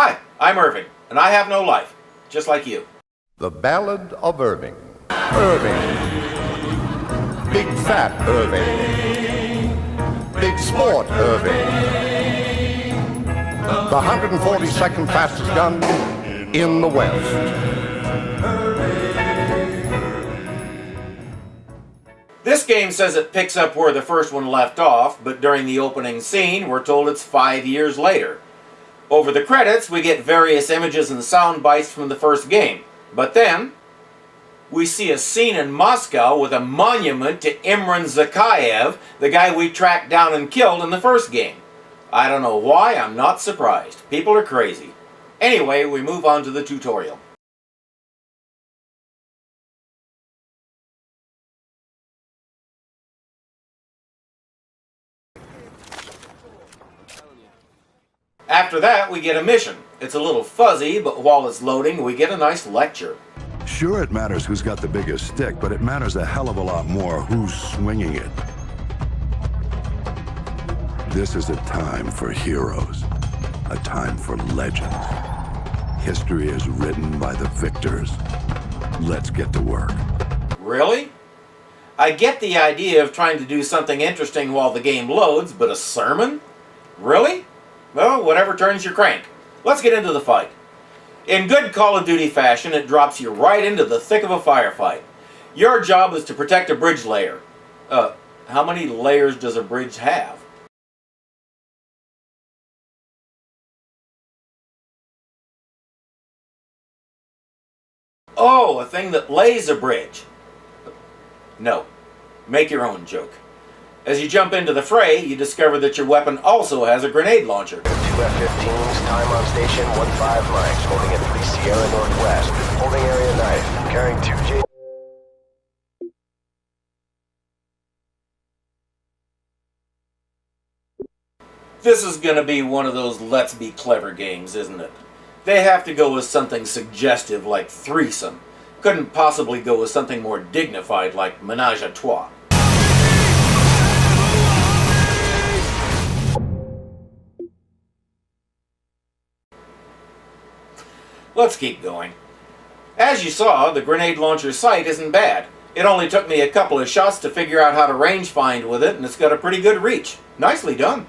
Hi, I'm Irving, and I have no life, just like you. The Ballad of Irving. Irving. Big fat Irving. Big sport Irving. The 142nd fastest gun in the West. This game says it picks up where the first one left off, but during the opening scene, we're told it's 5 years later. Over the credits, we get various images and sound bites from the first game. But then, we see a scene in Moscow with a monument to Imran Zakhaev, the guy we tracked down and killed in the first game. I don't know why, I'm not surprised. People are crazy. Anyway, we move on to the tutorial. After that, we get a mission. It's a little fuzzy, but while it's loading, we get a nice lecture. Sure, it matters who's got the biggest stick, but it matters a hell of a lot more who's swinging it. This is a time for heroes, a time for legends. History is written by the victors. Let's get to work. Really? I get the idea of trying to do something interesting while the game loads, but a sermon? Really? Well, whatever turns your crank. Let's get into the fight. In good Call of Duty fashion, it drops you right into the thick of a firefight. Your job is to protect a bridge layer. How many layers does a bridge have? Oh, a thing that lays a bridge. No. Make your own joke. As you jump into the fray, you discover that your weapon also has a grenade launcher. 2 F-15s, time on station 15 mics, holding at 3 Sierra Northwest, holding area knife, carrying 2 J... This is gonna be one of those let's be clever games, isn't it? They have to go with something suggestive like threesome. Couldn't possibly go with something more dignified like menage a trois. Let's keep going. As you saw, the grenade launcher sight isn't bad. It only took me a couple of shots to figure out how to range find with it, and it's got a pretty good reach. Nicely done.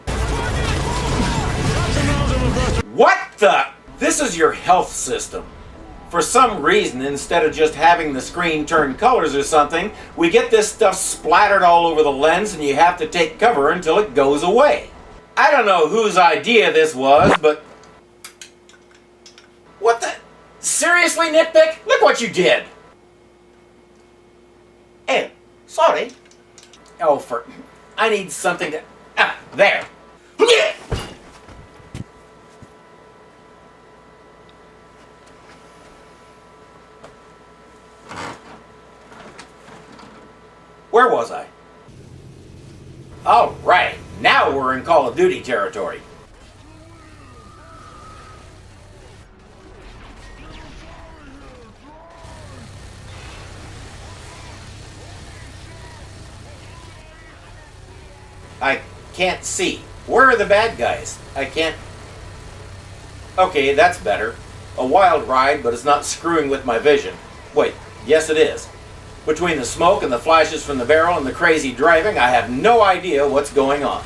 What the? This is your health system. For some reason, instead of just having the screen turn colors or something, we get this stuff splattered all over the lens and you have to take cover until it goes away. I don't know whose idea this was, but... What the? Seriously, Nitpick? Look what you did! Oh, sorry. Oh, I need something to... Ah, there. Where was I? All right, now we're in Call of Duty territory. I can't see. Where are the bad guys? I can't... Okay, that's better. A wild ride, but it's not screwing with my vision. Wait, yes it is. Between the smoke and the flashes from the barrel and the crazy driving, I have no idea what's going on.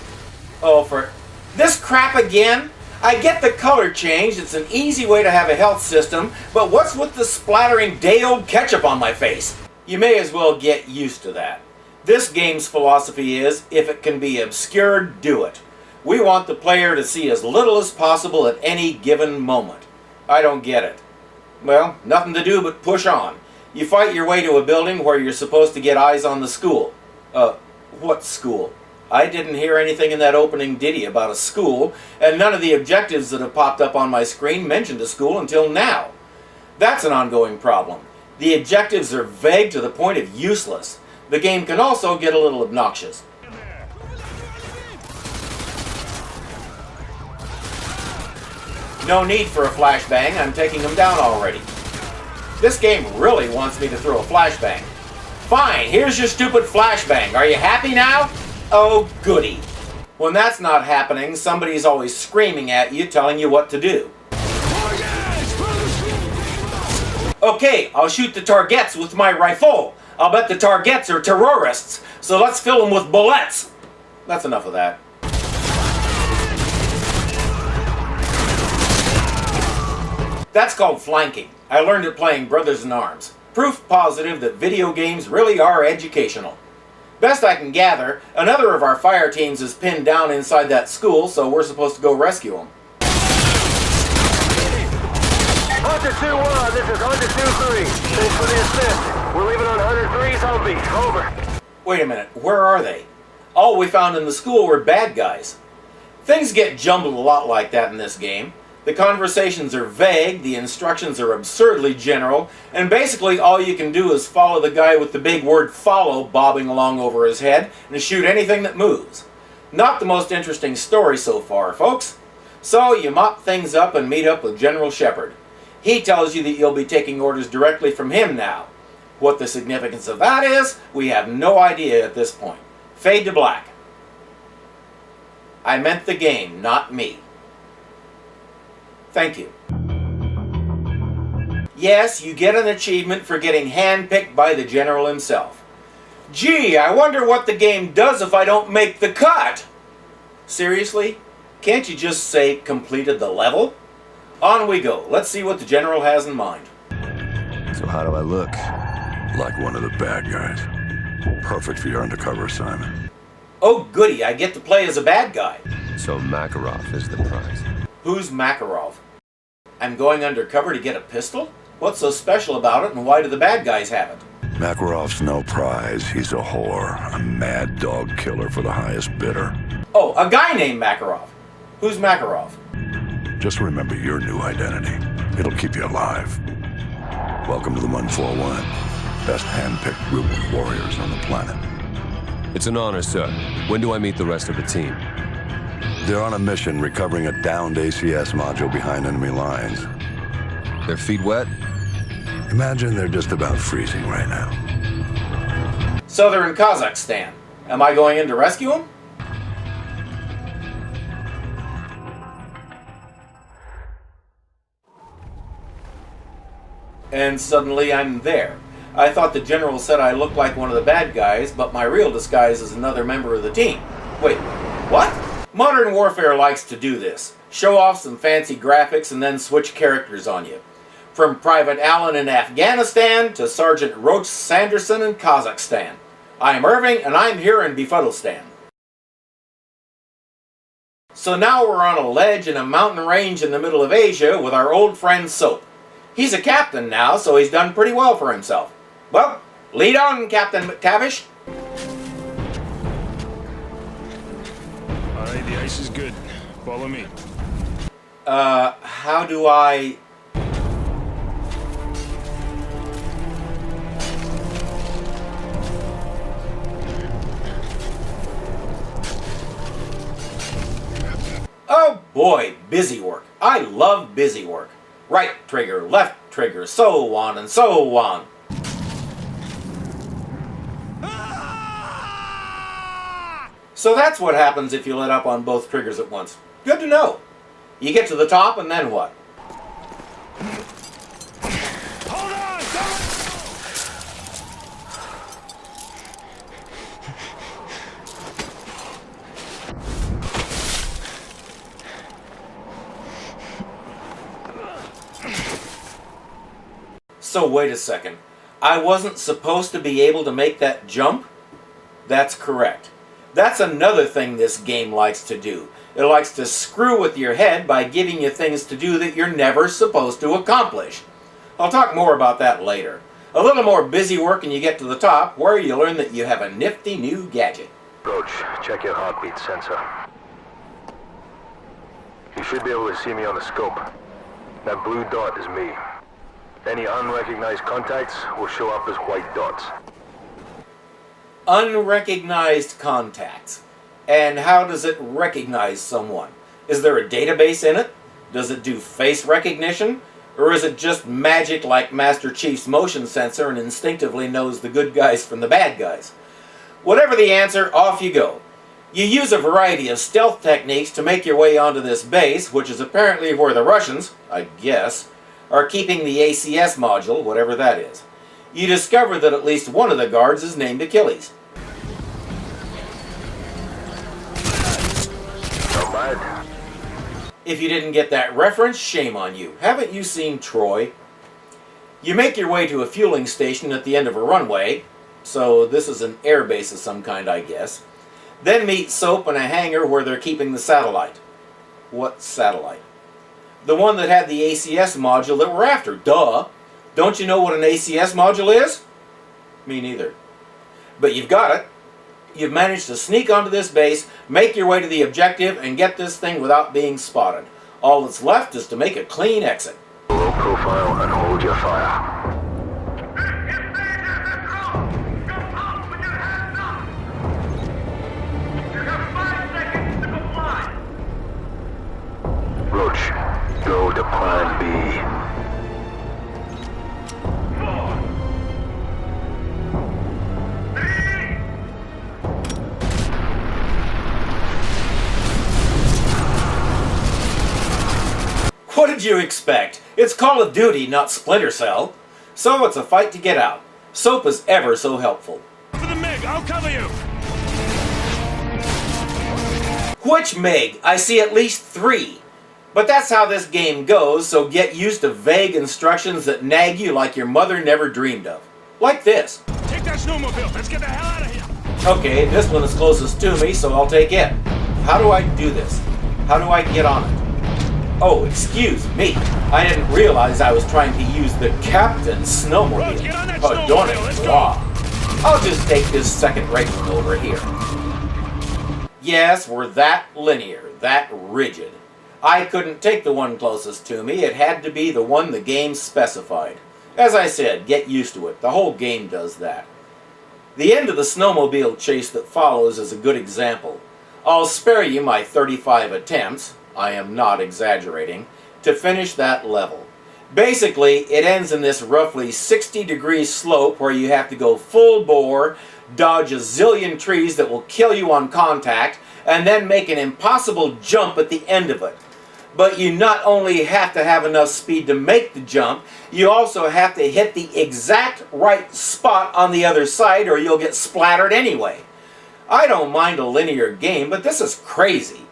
Oh, for... This crap again? I get the color change, it's an easy way to have a health system, but what's with the splattering day-old ketchup on my face? You may as well get used to that. This game's philosophy is, if it can be obscured, do it. We want the player to see as little as possible at any given moment. I don't get it. Well, nothing to do but push on. You fight your way to a building where you're supposed to get eyes on the school. What school? I didn't hear anything in that opening ditty about a school, and none of the objectives that have popped up on my screen mentioned a school until now. That's an ongoing problem. The objectives are vague to the point of useless. The game can also get a little obnoxious. No need for a flashbang, I'm taking them down already. This game really wants me to throw a flashbang. Fine, here's your stupid flashbang. Are you happy now? Oh, goody. When that's not happening, somebody's always screaming at you, telling you what to do. Okay, I'll shoot the targets with my rifle. I'll bet the targets are terrorists, so let's fill them with bullets. That's enough of that. That's called flanking. I learned it playing Brothers in Arms. Proof positive that video games really are educational. Best I can gather, another of our fire teams is pinned down inside that school, so we're supposed to go rescue him. Hunter 2-1, this is Hunter 2-3. Thanks for the assist. We're leaving on Hunter 3's Humvee. Over. Wait a minute, where are they? All we found in the school were bad guys. Things get jumbled a lot like that in this game. The conversations are vague, the instructions are absurdly general, and basically all you can do is follow the guy with the big word follow bobbing along over his head and shoot anything that moves. Not the most interesting story so far, folks. So you mop things up and meet up with General Shepard. He tells you that you'll be taking orders directly from him now. What the significance of that is, we have no idea at this point. Fade to black. I meant the game, not me. Thank you. Yes, you get an achievement for getting handpicked by the General himself. Gee, I wonder what the game does if I don't make the cut. Seriously? Can't you just say completed the level? On we go. Let's see what the General has in mind. So how do I look? Like one of the bad guys. Perfect for your undercover assignment. Oh goody, I get to play as a bad guy. So Makarov is the prize. Who's Makarov? I'm going undercover to get a pistol? What's so special about it, and why do the bad guys have it? Makarov's no prize. He's a whore. A mad dog killer for the highest bidder. Oh, a guy named Makarov. Who's Makarov? Just remember your new identity. It'll keep you alive. Welcome to the 141. Best hand-picked group of warriors on the planet. It's an honor, sir. When do I meet the rest of the team? They're on a mission recovering a downed ACS module behind enemy lines. Their feet wet? Imagine they're just about freezing right now. So they're in Kazakhstan. Am I going in to rescue them? And suddenly I'm there. I thought the General said I looked like one of the bad guys, but my real disguise is another member of the team. Wait, what? Modern Warfare likes to do this. Show off some fancy graphics and then switch characters on you. From Private Allen in Afghanistan to Sergeant Roach Sanderson in Kazakhstan. I'm Irving and I'm here in Befuddlestan. So now we're on a ledge in a mountain range in the middle of Asia with our old friend Soap. He's a captain now, so he's done pretty well for himself. Well, lead on, Captain McTavish. Alright, the ice is good. Follow me. How do I... Oh boy, busy work. I love busy work. Right trigger, left trigger, so on and so on. So that's what happens if you let up on both triggers at once. Good to know. You get to the top and then what? Hold on! So wait a second. I wasn't supposed to be able to make that jump? That's correct. That's another thing this game likes to do. It likes to screw with your head by giving you things to do that you're never supposed to accomplish. I'll talk more about that later. A little more busy work and you get to the top, where you learn that you have a nifty new gadget. Roach, check your heartbeat sensor. You should be able to see me on the scope. That blue dot is me. Any unrecognized contacts will show up as white dots. Unrecognized contacts. And how does it recognize someone? Is there a database in it? Does it do face recognition? Or is it just magic like Master Chief's motion sensor and instinctively knows the good guys from the bad guys? Whatever the answer, off you go. You use a variety of stealth techniques to make your way onto this base, which is apparently where the Russians, I guess, are keeping the ACS module, whatever that is. You discover that at least one of the guards is named Achilles. Not bad. If you didn't get that reference, shame on you. Haven't you seen Troy? You make your way to a fueling station at the end of a runway, so this is an air base of some kind, I guess. Then meet Soap in a hangar where they're keeping the satellite. What satellite? The one that had the ACS module that we're after. Duh! Don't you know what an ACS module is? Me neither. But you've got it. You've managed to sneak onto this base, make your way to the objective, and get this thing without being spotted. All that's left is to make a clean exit. Low profile and hold your fire. Roach, go to plan B. What did you expect? It's Call of Duty, not Splinter Cell. So it's a fight to get out. Soap is ever so helpful. For the MiG, I'll cover you! Which MiG? I see at least 3. But that's how this game goes, so get used to vague instructions that nag you like your mother never dreamed of. Like this. Take that snowmobile, let's get the hell out of here! Okay, this one is closest to me, so I'll take it. How do I do this? How do I get on it? Oh, excuse me. I didn't realize I was trying to use the captain's snowmobile. Roach, get on that Oh, darn snowmobile, it. let's go. I'll just take this second-rate one over here. Yes, we're that linear, that rigid. I couldn't take the one closest to me. It had to be the one the game specified. As I said, get used to it. The whole game does that. The end of the snowmobile chase that follows is a good example. I'll spare you my 35 attempts, I am not exaggerating, to finish that level. Basically, it ends in this roughly 60-degree slope where you have to go full bore, dodge a zillion trees that will kill you on contact, and then make an impossible jump at the end of it. But you not only have to have enough speed to make the jump, you also have to hit the exact right spot on the other side or you'll get splattered anyway. I don't mind a linear game, but this is crazy.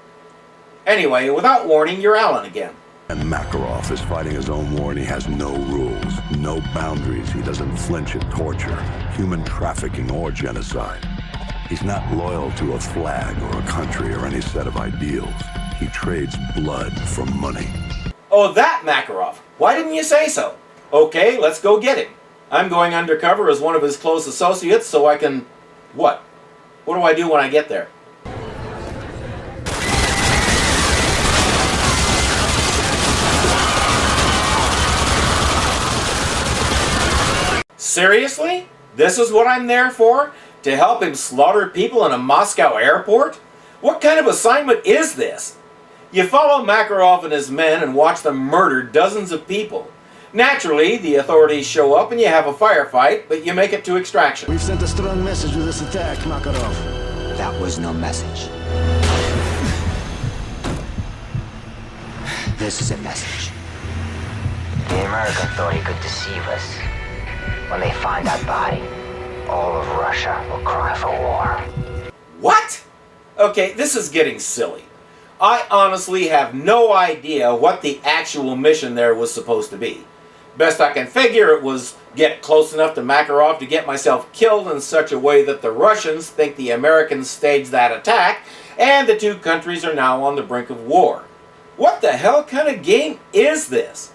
Anyway, without warning, you're Alan again. And Makarov is fighting his own war and he has no rules, no boundaries. He doesn't flinch at torture, human trafficking, or genocide. He's not loyal to a flag or a country or any set of ideals. He trades blood for money. Oh, that Makarov. Why didn't you say so? Okay, let's go get him. I'm going undercover as one of his close associates so I can... What? What do I do when I get there? Seriously? This is what I'm there for? To help him slaughter people in a Moscow airport? What kind of assignment is this? You follow Makarov and his men and watch them murder dozens of people. Naturally, the authorities show up and you have a firefight, but you make it to extraction. We've sent a strong message with this attack, Makarov. That was no message. This is a message. The American thought he could deceive us. When they find that body, all of Russia will cry for war. What? Okay, this is getting silly. I honestly have no idea what the actual mission there was supposed to be. Best I can figure it was get close enough to Makarov to get myself killed in such a way that the Russians think the Americans staged that attack and the two countries are now on the brink of war. What the hell kind of game is this?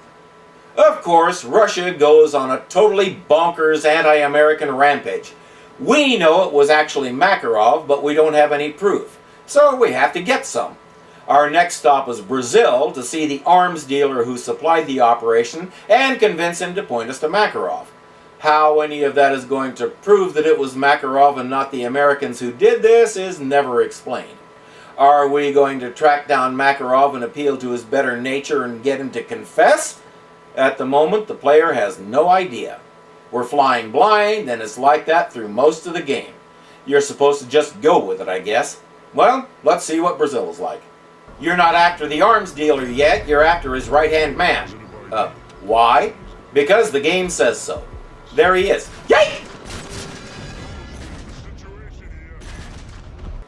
Of course, Russia goes on a totally bonkers anti-American rampage. We know it was actually Makarov, but we don't have any proof, so we have to get some. Our next stop is Brazil to see the arms dealer who supplied the operation and convince him to point us to Makarov. How any of that is going to prove that it was Makarov and not the Americans who did this is never explained. Are we going to track down Makarov and appeal to his better nature and get him to confess? At the moment, the player has no idea. We're flying blind, and it's like that through most of the game. You're supposed to just go with it, I guess. Well, let's see what Brazil is like. You're not after the arms dealer yet, you're after his right-hand man. Why? Because the game says so. There he is. Yay!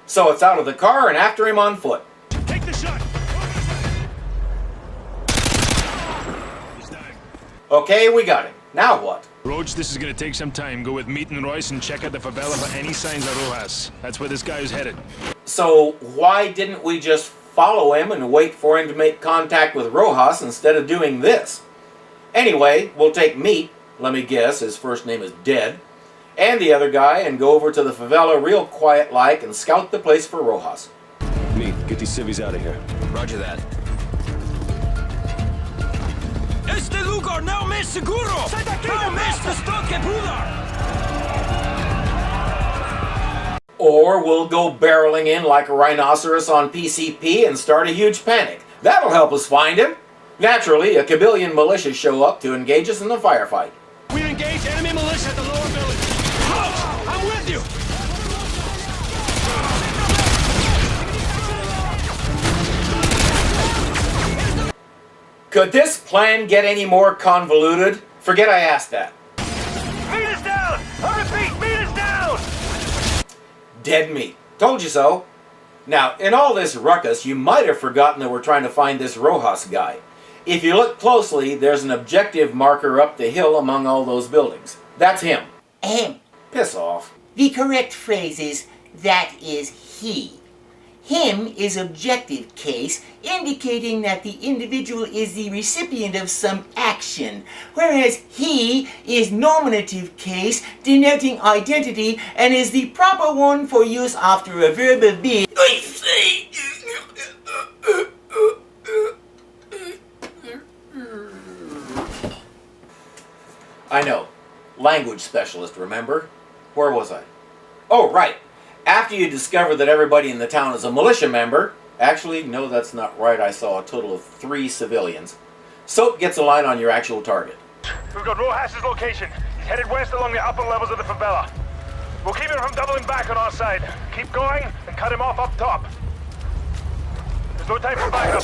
So it's out of the car and after him on foot. Take the shot. Okay, we got him. Now what? Roach, this is gonna take some time. Go with Meat and Royce and check out the favela for any signs of Rojas. That's where this guy is headed. So why didn't we just follow him and wait for him to make contact with Rojas instead of doing this? Anyway, we'll take Meat, let me guess, his first name is Dead, and the other guy and go over to the favela real quiet-like and scout the place for Rojas. Me, get these civvies out of here. Roger that. Este lugar não me seguro! Não me estoque, brother! Or we'll go barreling in like a rhinoceros on PCP and start a huge panic. That'll help us find him. Naturally, a Kabylian militia show up to engage us in the firefight. We engage enemy militia at the lower village. Roach, I'm with you. Could this plan get any more convoluted? Forget I asked that. Meat is down! I repeat, meat is down! Dead meat. Told you so. Now, in all this ruckus, you might have forgotten that we're trying to find this Rojas guy. If you look closely, there's an objective marker up the hill among all those buildings. That's him. Ahem. Piss off. The correct phrase is, that is he. Him is objective case, indicating that the individual is the recipient of some action, whereas he is nominative case, denoting identity, and is the proper one for use after a verb of being. I know. Language specialist, remember? Where was I? Oh, right. After you discover that everybody in the town is a militia member, actually, no, that's not right. I saw a total of 3 civilians. Soap gets a line on your actual target. We've got Rojas' location. He's headed west along the upper levels of the favela. We'll keep him from doubling back on our side. Keep going and cut him off up top. There's no time for backup.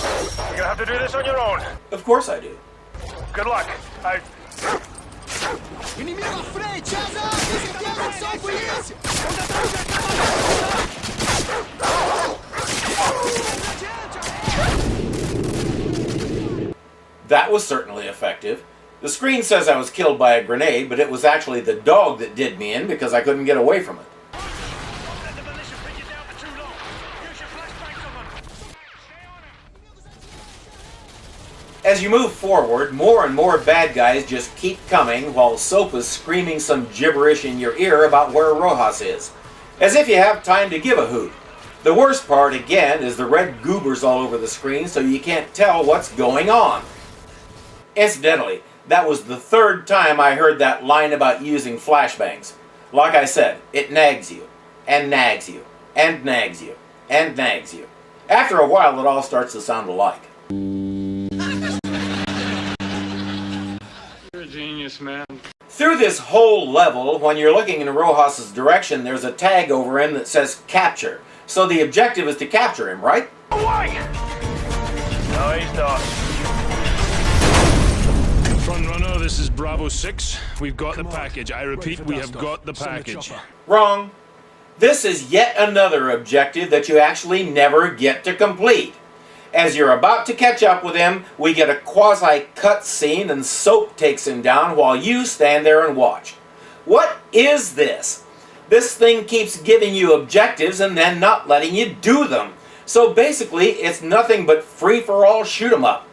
You're gonna have to do this on your own. Of course I do. Good luck. That was certainly effective. The screen says I was killed by a grenade, but it was actually the dog that did me in because I couldn't get away from it. As you move forward, more and more bad guys just keep coming while Soap is screaming some gibberish in your ear about where Rojas is. As if you have time to give a hoot. The worst part, again, is the red goobers all over the screen so you can't tell what's going on. Incidentally, that was the 3rd time I heard that line about using flashbangs. Like I said, it nags you, and nags you, and nags you, and nags you. After a while, it all starts to sound alike. You're a genius, man. Through this whole level, when you're looking in Rojas' direction, there's a tag over him that says capture. So the objective is to capture him, right? Away! No, he's not. Front runner, this is Bravo 6. We've got the package. I repeat, we have got the package. Wrong. This is yet another objective that you actually never get to complete. As you're about to catch up with him, we get a quasi-cut scene and Soap takes him down while you stand there and watch. What is this? This thing keeps giving you objectives and then not letting you do them. So basically, it's nothing but free-for-all shoot-'em-up.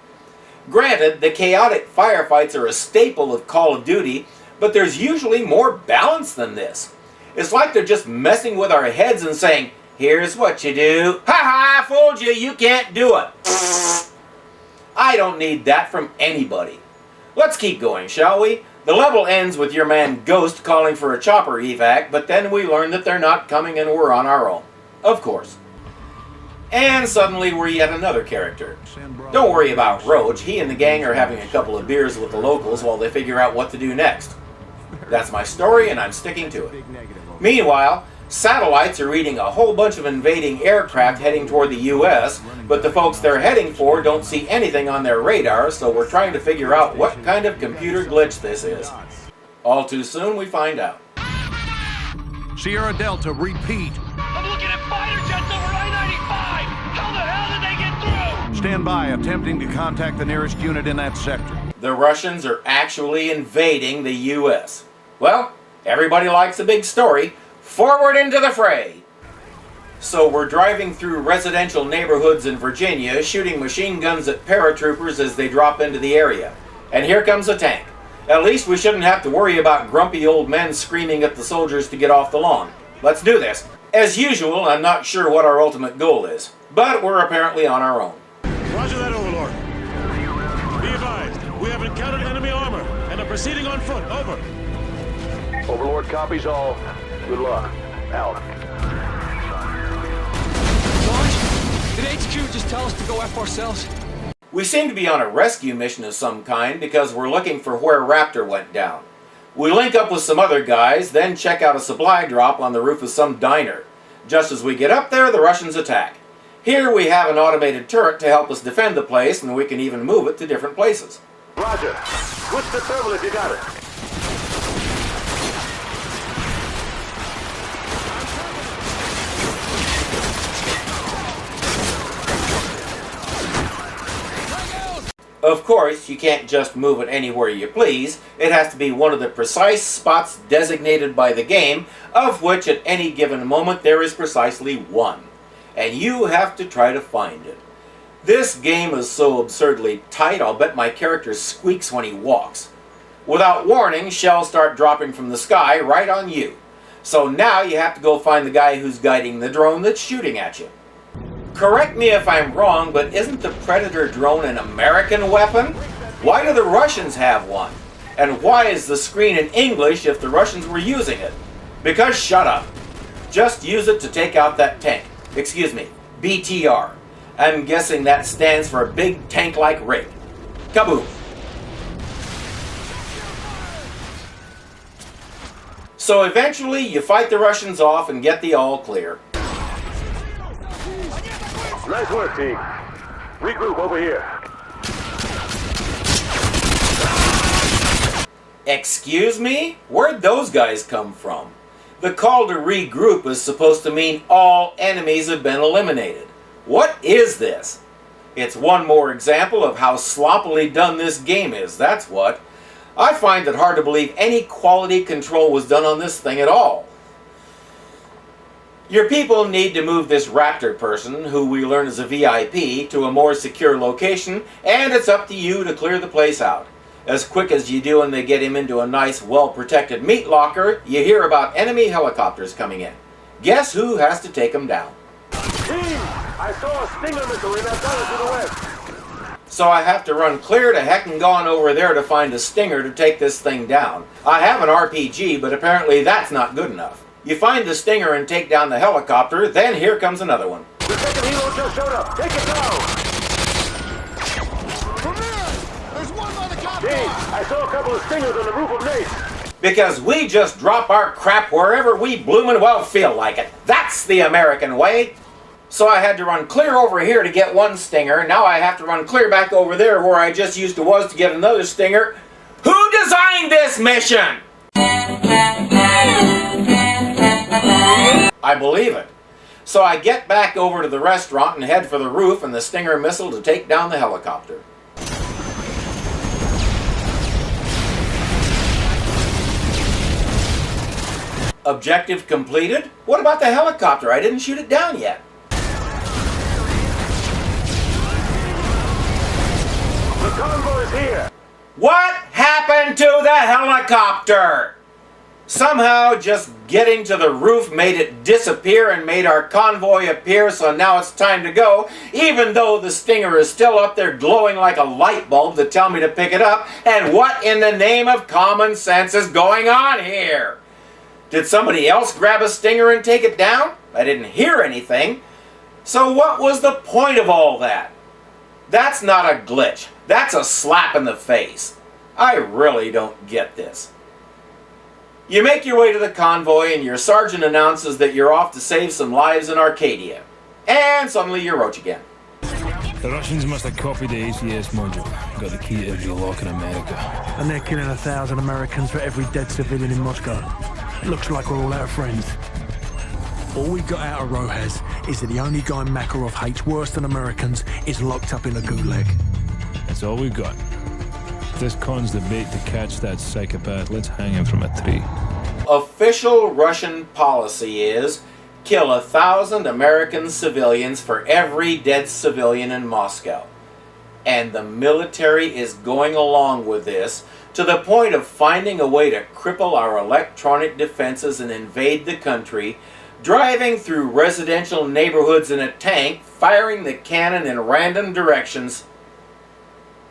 Granted, the chaotic firefights are a staple of Call of Duty, but there's usually more balance than this. It's like they're just messing with our heads and saying, here's what you do. Ha ha, I fooled you, you can't do it. I don't need that from anybody. Let's keep going, shall we? The level ends with your man Ghost calling for a chopper evac, but then we learn that they're not coming and we're on our own. Of course. And suddenly we're yet another character. Don't worry about Roach, he and the gang are having a couple of beers with the locals while they figure out what to do next. That's my story and I'm sticking to it. Meanwhile, Satellites are reading a whole bunch of invading aircraft heading toward the US, but the folks they're heading for don't see anything on their radar, so we're trying to figure out what kind of computer glitch this is. All too soon we find out. Sierra Delta, repeat. I'm looking at fighter jets over I-95! How the hell did they get through? Stand by, attempting to contact the nearest unit in that sector. The Russians are actually invading the US. Well, everybody likes a big story. Forward into the fray! So we're driving through residential neighborhoods in Virginia, shooting machine guns at paratroopers as they drop into the area. And here comes a tank. At least we shouldn't have to worry about grumpy old men screaming at the soldiers to get off the lawn. Let's do this. As usual, I'm not sure what our ultimate goal is, but we're apparently on our own. Roger that, Overlord. Be advised, we have encountered enemy armor and are proceeding on foot. Over. Overlord copies all. Good luck. Out. Sarge, did HQ just tell us to go F ourselves? We seem to be on a rescue mission of some kind because we're looking for where Raptor went down. We link up with some other guys, then check out a supply drop on the roof of some diner. Just as we get up there, the Russians attack. Here we have an automated turret to help us defend the place, and we can even move it to different places. Roger. Switch the thermal if you got it. Of course, you can't just move it anywhere you please. It has to be one of the precise spots designated by the game, of which at any given moment there is precisely one. And you have to try to find it. This game is so absurdly tight, I'll bet my character squeaks when he walks. Without warning, shells start dropping from the sky right on you. So now you have to go find the guy who's guiding the drone that's shooting at you. Correct me if I'm wrong, but isn't the Predator drone an American weapon? Why do the Russians have one? And why is the screen in English if the Russians were using it? Because shut up. Just use it to take out that tank. Excuse me, BTR. I'm guessing that stands for a big tank-like rig. Kaboom. So eventually you fight the Russians off and get the all clear. Nice work, team. Regroup over here. Excuse me? Where'd those guys come from? The call to regroup is supposed to mean all enemies have been eliminated. What is this? It's one more example of how sloppily done this game is, that's what. I find it hard to believe any quality control was done on this thing at all. Your people need to move this Raptor person, who we learn is a VIP, to a more secure location, and it's up to you to clear the place out. As quick as you do when they get him into a nice, well-protected meat locker, you hear about enemy helicopters coming in. Guess who has to take them down? Team, I saw a Stinger missile in that tunnel to the west. So I have to run clear to heck and gone over there to find a Stinger to take this thing down. I have an RPG, but apparently that's not good enough. You find the Stinger and take down the helicopter, then here comes another one. The second helo just showed up. Take it down. There's one by the cop Team, car. I saw a couple of Stingers on the roof of Nace. Because we just drop our crap wherever we bloomin' well feel like it. That's the American way. So I had to run clear over here to get one Stinger. Now I have to run clear back over there where I just used to was to get another Stinger. Who designed this mission? I believe it. So I get back over to the restaurant and head for the roof and the Stinger missile to take down the helicopter. Objective completed? What about the helicopter? I didn't shoot it down yet. The convoy is here. What happened to the helicopter? Somehow just getting to the roof made it disappear and made our convoy appear, so now it's time to go, even though the Stinger is still up there glowing like a light bulb to tell me to pick it up. And what in the name of common sense is going on here? Did somebody else grab a Stinger and take it down? I didn't hear anything. So what was the point of all that? That's not a glitch. That's a slap in the face. I really don't get this. You make your way to the convoy and your sergeant announces that you're off to save some lives in Arcadia. And suddenly you're Roach again. The Russians must have copied the ACS module. Got the key to every lock in America. And they're killing 1,000 Americans for every dead civilian in Moscow. Looks like we're all out of friends. All we got out of Rojas is that the only guy Makarov hates worse than Americans is locked up in a gulag. That's all we got. If this con's the bait to catch that psychopath, let's hang him from a tree. Official Russian policy is kill 1,000 American civilians for every dead civilian in Moscow. And the military is going along with this to the point of finding a way to cripple our electronic defenses and invade the country, driving through residential neighborhoods in a tank, firing the cannon in random directions.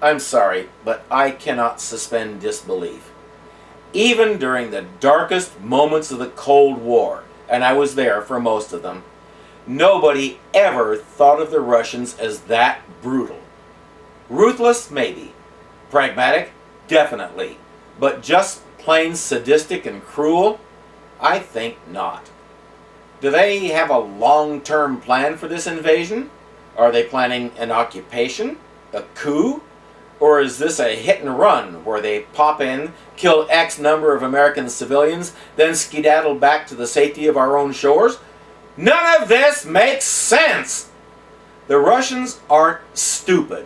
I'm sorry, but I cannot suspend disbelief. Even during the darkest moments of the Cold War, and I was there for most of them, nobody ever thought of the Russians as that brutal. Ruthless, maybe. Pragmatic, definitely. But just plain sadistic and cruel? I think not. Do they have a long-term plan for this invasion? Are they planning an occupation? A coup? Or is this a hit and run where they pop in, kill X number of American civilians, then skedaddle back to the safety of our own shores? None of this makes sense! The Russians aren't stupid.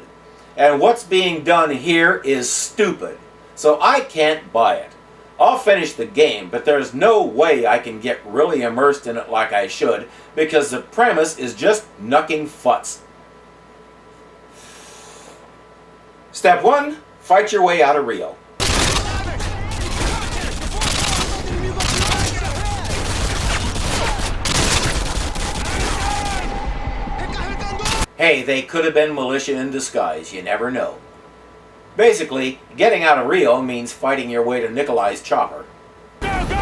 And what's being done here is stupid. So I can't buy it. I'll finish the game, but there's no way I can get really immersed in it like I should, because the premise is just knucking futz. Step 1, fight your way out of Rio. Hey, they could have been militia in disguise, you never know. Basically, getting out of Rio means fighting your way to Nikolai's chopper. Go, go!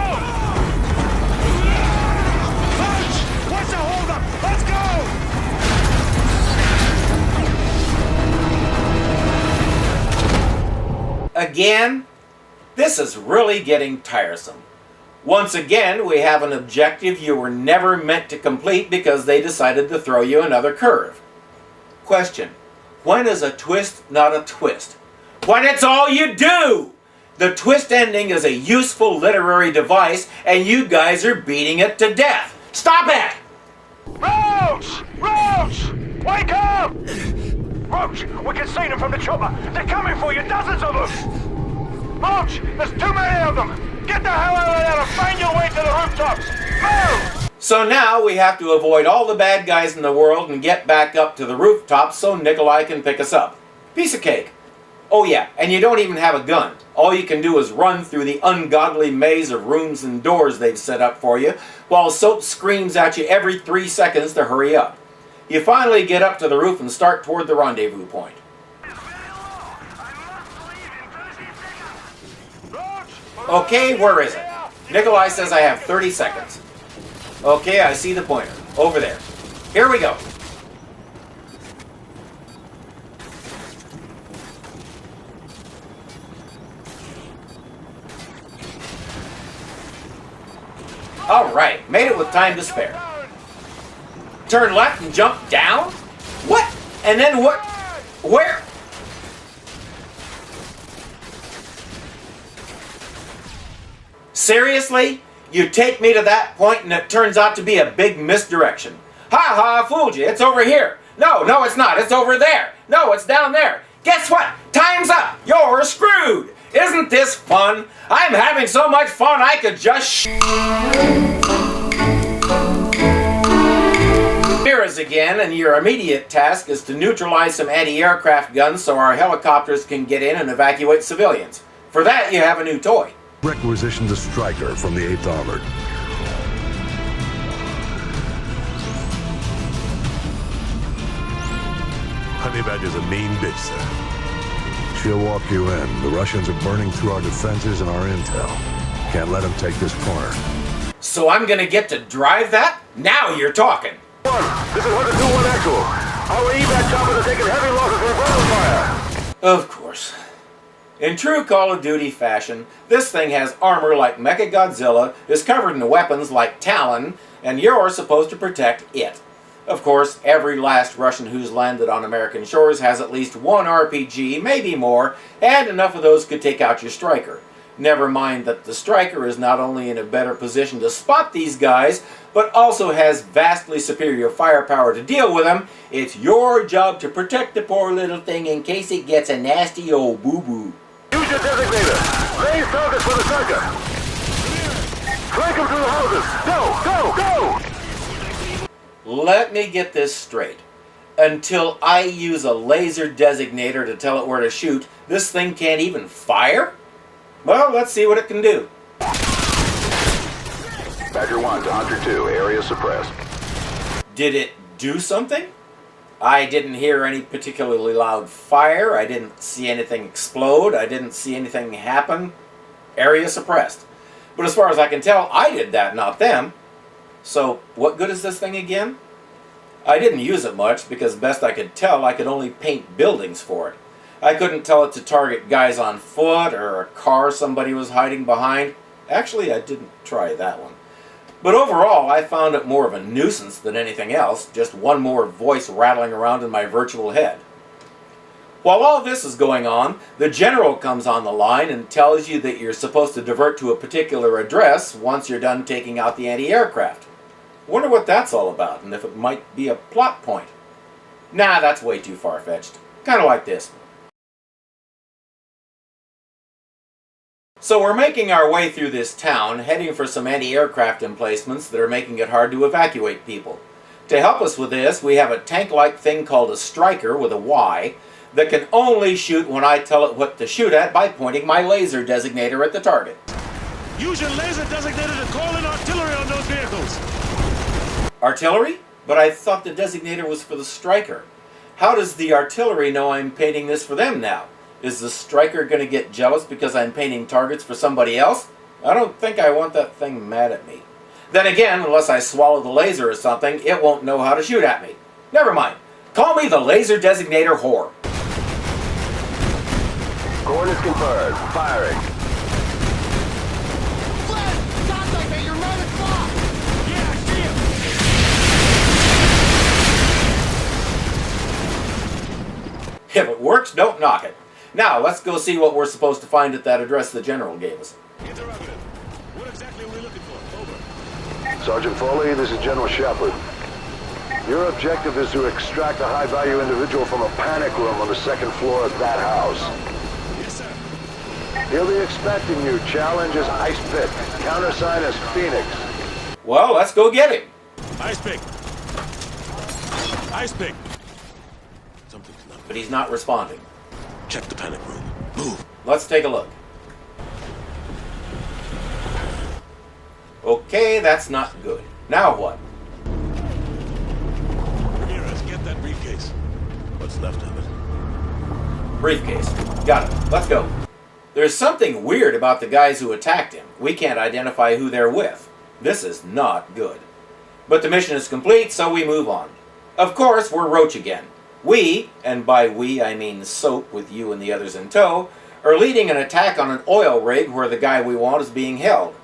Punch! What's the holdup? Let's go! Again? This is really getting tiresome. Once again, we have an objective you were never meant to complete because they decided to throw you another curve. Question: when is a twist not a twist? When it's all you do! The twist ending is a useful literary device, and you guys are beating it to death. Stop it! Roach! Roach! Wake up! Roach, we can see them from the chopper. They're coming for you, dozens of them! Roach, there's too many of them! Get the hell out of there and find your way to the rooftops! Move! So now we have to avoid all the bad guys in the world and get back up to the rooftops so Nikolai can pick us up. Piece of cake. Oh yeah, and you don't even have a gun. All you can do is run through the ungodly maze of rooms and doors they've set up for you, while Soap screams at you every 3 seconds to hurry up. You finally get up to the roof and start toward the rendezvous point. Okay, where is it? Nikolai says I have 30 seconds. Okay, I see the pointer. Over there. Here we go. Alright, made it with time to spare. Turn left and jump down? What? And then what? Where? Seriously? You take me to that point and it turns out to be a big misdirection. Ha ha, fooled you. It's over here. No, it's not. It's over there. No, it's down there. Guess what? Time's up. You're screwed. Isn't this fun? I'm having so much fun I could just Mirrors again, and your immediate task is to neutralize some anti-aircraft guns so our helicopters can get in and evacuate civilians. For that, you have a new toy. Requisitioned a Striker from the 8th Armored. Honey Badger's a mean bitch, sir. She'll walk you in. The Russians are burning through our defenses and our intel. Can't let them take this corner. So I'm gonna get to drive that? Now you're talking. This is 1-2-1 actual. Our evac choppers are taking heavy losses from ground fire. Of course. In true Call of Duty fashion, this thing has armor like Mechagodzilla, is covered in weapons like Talon, and you're supposed to protect it. Of course, every last Russian who's landed on American shores has at least one RPG, maybe more, and enough of those could take out your striker. Never mind that the striker is not only in a better position to spot these guys, but also has vastly superior firepower to deal with them. It's your job to protect the poor little thing in case it gets a nasty old boo-boo. Use your designator. Raise targets for the striker. Flank him through the houses. Go, go, go! Let me get this straight. Until I use a laser designator to tell it where to shoot, this thing can't even fire? Well, let's see what it can do. Badger 1 to Hunter 2. Area suppressed. Did it do something? I didn't hear any particularly loud fire. I didn't see anything explode. I didn't see anything happen. Area suppressed. But as far as I can tell, I did that, not them. So, what good is this thing again? I didn't use it much because best I could tell, I could only paint buildings for it. I couldn't tell it to target guys on foot or a car somebody was hiding behind. Actually, I didn't try that one. But overall, I found it more of a nuisance than anything else, just one more voice rattling around in my virtual head. While all this is going on, the general comes on the line and tells you that you're supposed to divert to a particular address once you're done taking out the anti-aircraft. Wonder what that's all about, and if it might be a plot point. Nah, that's way too far-fetched. Kinda like this. So we're making our way through this town, heading for some anti-aircraft emplacements that are making it hard to evacuate people. To help us with this, we have a tank-like thing called a striker with a Y that can only shoot when I tell it what to shoot at by pointing my laser designator at the target. Use your laser designator to call in artillery on those vehicles. Artillery? But I thought the designator was for the striker. How does the artillery know I'm painting this for them now? Is the striker going to get jealous because I'm painting targets for somebody else? I don't think I want that thing mad at me. Then again, unless I swallow the laser or something, it won't know how to shoot at me. Never mind. Call me the laser designator whore. Coordinates confirmed. Firing. Glenn! Contact at your 9 o'clock! Yeah, I see him. If it works, don't knock it. Now, let's go see what we're supposed to find at that address the general gave us. Interrogative. What exactly are we looking for? Over. Sergeant Foley, this is General Shepard. Your objective is to extract a high-value individual from a panic room on the second floor of that house. Yes, sir. He'll be expecting you. Challenge is Ice Pick. Countersign is Phoenix. Well, let's go get him. Ice pick. Ice pick. Something's not. But he's not responding. Check the panic room. Move. Let's take a look. Okay, that's not good. Now what? Ramirez, get that briefcase. What's left of it? Briefcase. Got it. Let's go. There's something weird about the guys who attacked him. We can't identify who they're with. This is not good. But the mission is complete, so we move on. Of course, we're Roach again. We, and by we I mean Soap with you and the others in tow, are leading an attack on an oil rig where the guy we want is being held.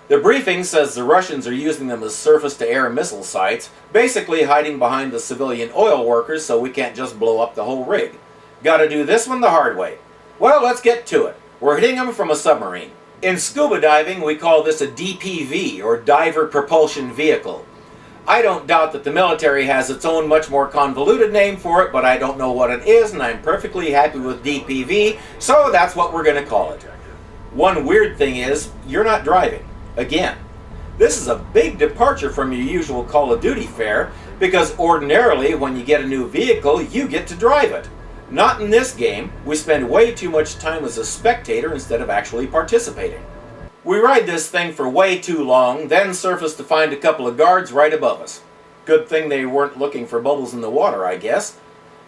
The briefing says the Russians are using them as surface-to-air missile sites, basically hiding behind the civilian oil workers so we can't just blow up the whole rig. Gotta do this one the hard way. Well, let's get to it. We're hitting them from a submarine. In scuba diving, we call this a DPV, or Diver Propulsion Vehicle. I don't doubt that the military has its own much more convoluted name for it, but I don't know what it is, and I'm perfectly happy with DPV, so that's what we're going to call it. One weird thing is, you're not driving. Again. This is a big departure from your usual Call of Duty fare, because ordinarily when you get a new vehicle, you get to drive it. Not in this game. We spend way too much time as a spectator instead of actually participating. We ride this thing for way too long, then surface to find a couple of guards right above us. Good thing they weren't looking for bubbles in the water, I guess.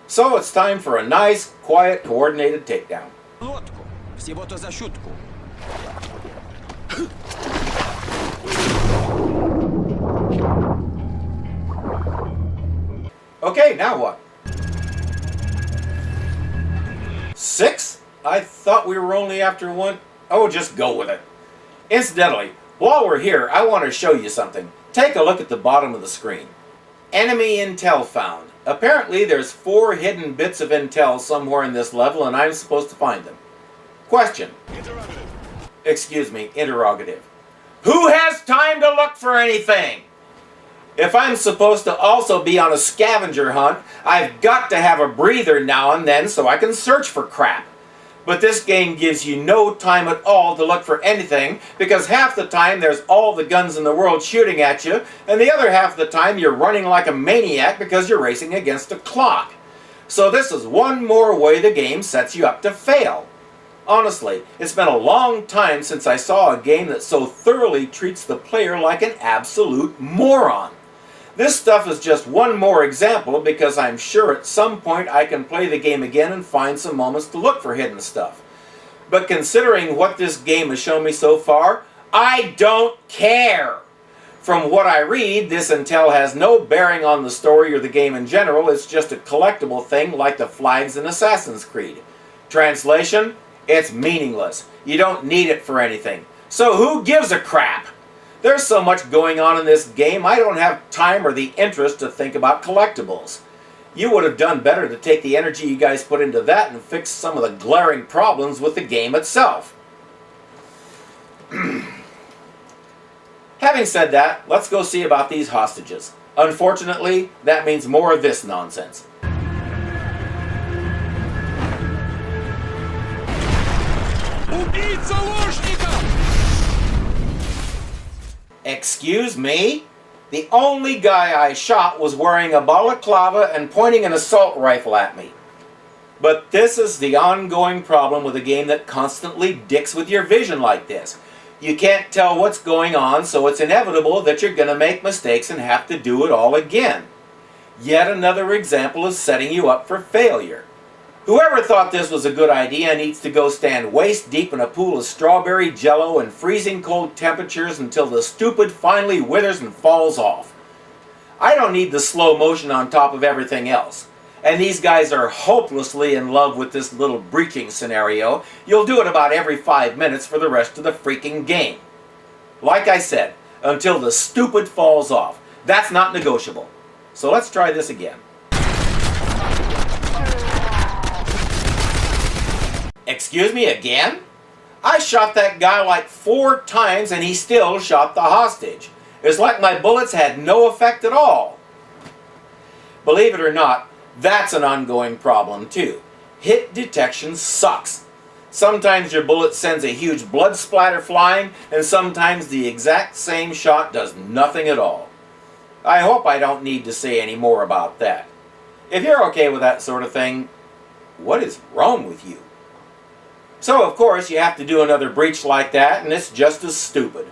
So it's time for a nice, quiet, coordinated takedown. Лодку. Всего-то за шутку. Okay, now what? 6? I thought we were only after one. Oh, just go with it. Incidentally, while we're here, I want to show you something. Take a look at the bottom of the screen. Enemy intel found. Apparently there's 4 hidden bits of intel somewhere in this level and I'm supposed to find them. Question. Excuse me, interrogative. Who has time to look for anything? If I'm supposed to also be on a scavenger hunt, I've got to have a breather now and then so I can search for crap. But this game gives you no time at all to look for anything because half the time there's all the guns in the world shooting at you and the other half of the time you're running like a maniac because you're racing against a clock. So this is one more way the game sets you up to fail. Honestly, it's been a long time since I saw a game that so thoroughly treats the player like an absolute moron. This stuff is just one more example because I'm sure at some point I can play the game again and find some moments to look for hidden stuff. But considering what this game has shown me so far, I don't care! From what I read, this intel has no bearing on the story or the game in general, it's just a collectible thing like the flags in Assassin's Creed. Translation? It's meaningless. You don't need it for anything. So who gives a crap? There's so much going on in this game, I don't have time or the interest to think about collectibles. You would have done better to take the energy you guys put into that and fix some of the glaring problems with the game itself. Having said that, let's go see about these hostages. Unfortunately, that means more of this nonsense. Excuse me? The only guy I shot was wearing a balaclava and pointing an assault rifle at me. But this is the ongoing problem with a game that constantly dicks with your vision like this. You can't tell what's going on, so it's inevitable that you're going to make mistakes and have to do it all again. Yet another example of setting you up for failure. Whoever thought this was a good idea needs to go stand waist deep in a pool of strawberry jello and freezing cold temperatures until the stupid finally withers and falls off. I don't need the slow motion on top of everything else. And these guys are hopelessly in love with this little breaching scenario. You'll do it about every 5 minutes for the rest of the freaking game. Like I said, until the stupid falls off. That's not negotiable. So let's try this again. Excuse me again? I shot that guy like 4 times and he still shot the hostage. It's like my bullets had no effect at all. Believe it or not, that's an ongoing problem too. Hit detection sucks. Sometimes your bullet sends a huge blood splatter flying and sometimes the exact same shot does nothing at all. I hope I don't need to say any more about that. If you're okay with that sort of thing, what is wrong with you? So of course you have to do another breach like that and it's just as stupid.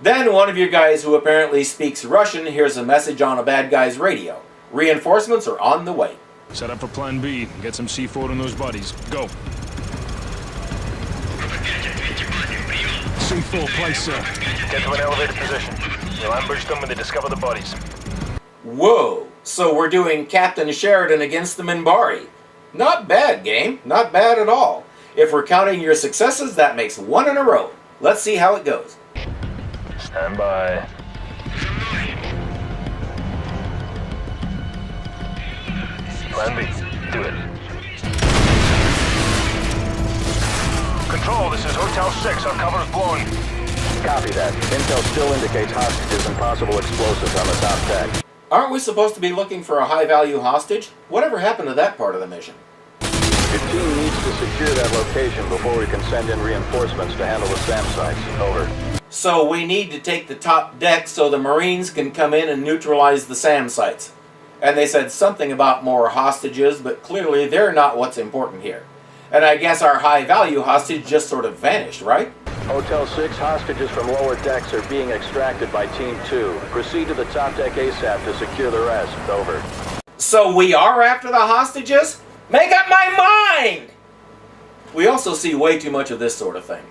Then one of your guys who apparently speaks Russian hears a message on a bad guy's radio. Reinforcements are on the way. Set up for plan B. Get some C4 on those bodies. Go. C4 place, sir. Get to an elevated position. We'll ambush them when they discover the bodies. Whoa, so we're doing Captain Sheridan against the Minbari. Not bad, game. Not bad at all. If we're counting your successes, that makes 1 in a row. Let's see how it goes. Stand by. Plan B. Do it. Control, this is Hotel 6. Our cover is blown. Copy that. Intel still indicates hostages and possible explosives on the top deck. Aren't we supposed to be looking for a high-value hostage? Whatever happened to that part of the mission? Your team needs to secure that location before we can send in reinforcements to handle the SAM sites. Over. So we need to take the top deck so the Marines can come in and neutralize the SAM sites. And they said something about more hostages, but clearly they're not what's important here. And I guess our high-value hostage just sort of vanished, right? Hotel 6, hostages from lower decks are being extracted by Team 2. Proceed to the top deck ASAP to secure the rest. Over. So we are after the hostages? Make up my mind! We also see way too much of this sort of thing.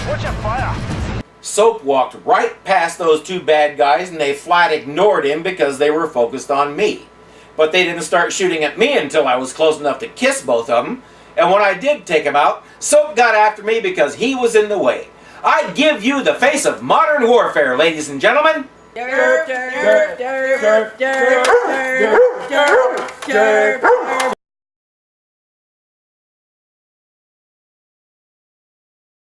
Watch your fire! Soap walked right past those 2 bad guys and they flat ignored him because they were focused on me. But they didn't start shooting at me until I was close enough to kiss both of them. And when I did take them out, Soap got after me because he was in the way. I give you the face of modern warfare, ladies and gentlemen. Derp, derp, derp, derp, derp, derp, derp, derp, derp.